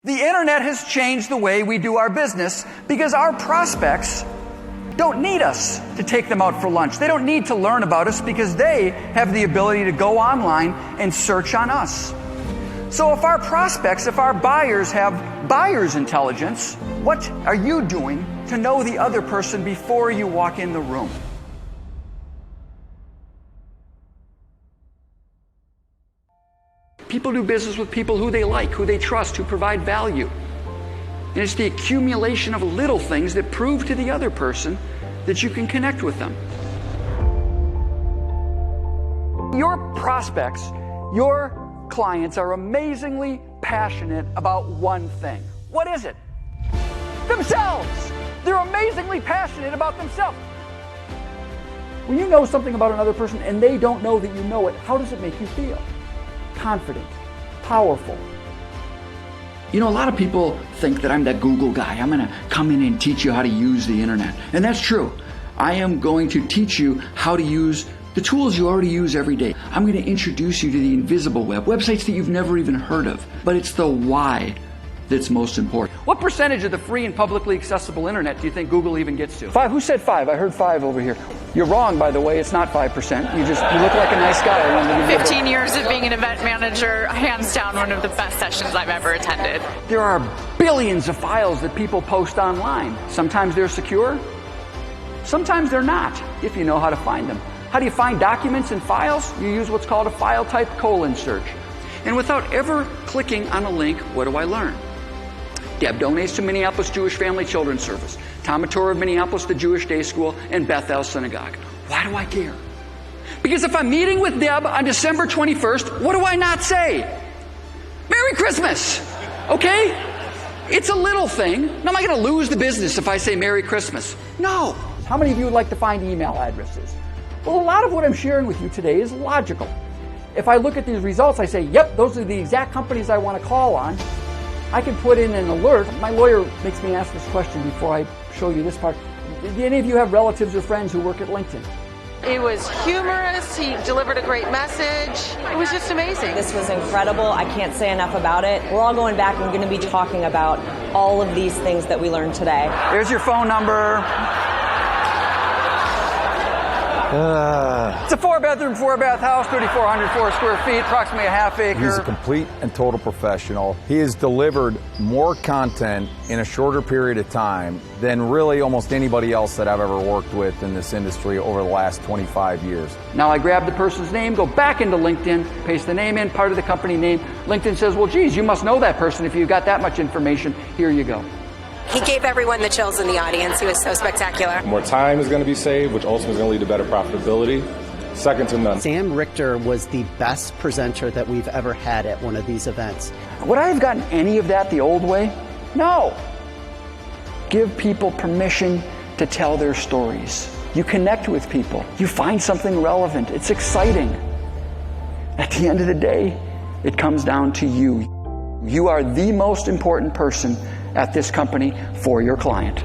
The internet has changed the way we do our business because our prospects don't need us to take them out for lunch. They don't need to learn about us because they have the ability to go online and search on us. So if our prospects, if our buyers have buyer's intelligence, what are you doing to know the other person before you walk in the room? People do business with people who they like, who they trust, who provide value. And it's the accumulation of little things that prove to the other person that you can connect with them. Your prospects, your clients are amazingly passionate about one thing. What is it? Themselves! They're amazingly passionate about themselves. When you know something about another person and they don't know that you know it, how does it make you feel? Confident, powerful. You know, a lot of people think that I'm that Google guy. I'm going to come in and teach you how to use the internet. And that's true. I am going to teach you how to use the tools you already use every day. I'm going to introduce you to the invisible web, websites that you've never even heard of. But it's the why that's most important. What percentage of the free and publicly accessible internet do you think Google even gets to? 5? Who said 5? I heard 5 over here. You're wrong, by the way. It's not 5%. You look like a nice guy. 15 years of being an event manager, hands down one of the best sessions I've ever attended. There are billions of files that people post online. Sometimes they're secure. Sometimes they're not, if you know how to find them. How do you find documents and files? You use what's called a file type colon search. And without ever clicking on a link, what do I learn? Deb donates to Minneapolis Jewish Family Children's Service, Tom Mator of Minneapolis, the Jewish Day School, and Bethel Synagogue. Why do I care? Because if I'm meeting with Deb on December 21st, what do I not say? Merry Christmas! Okay? It's a little thing. Now, am I going to lose the business if I say Merry Christmas? No. How many of you would like to find email addresses? Well, a lot of what I'm sharing with you today is logical. If I look at these results, I say, yep, those are the exact companies I want to call on. I can put in an alert. My lawyer makes me ask this question before I show you this part. Do any of you have relatives or friends who work at LinkedIn? It was humorous. He delivered a great message. It was just amazing. This was incredible. I can't say enough about it. We're all going back and going to be talking about all of these things that we learned today. There's your phone number. It's a 4-bedroom, 4-bath house, 3,404 square feet, approximately a half acre. He's a complete and total professional. He has delivered more content in a shorter period of time than really almost anybody else that I've ever worked with in this industry over the last 25 years. Now I grab the person's name, go back into LinkedIn, paste the name in, part of the company name. LinkedIn says, well, geez, you must know that person if you've got that much information. Here you go. He gave everyone the chills in the audience. He was so spectacular. More time is going to be saved, which ultimately is going to lead to better profitability. Second to none. Sam Richter was the best presenter that we've ever had at one of these events. Would I have gotten any of that the old way? No. Give people permission to tell their stories. You connect with people. You find something relevant. It's exciting. At the end of the day, it comes down to you. You are the most important person at this company for your client.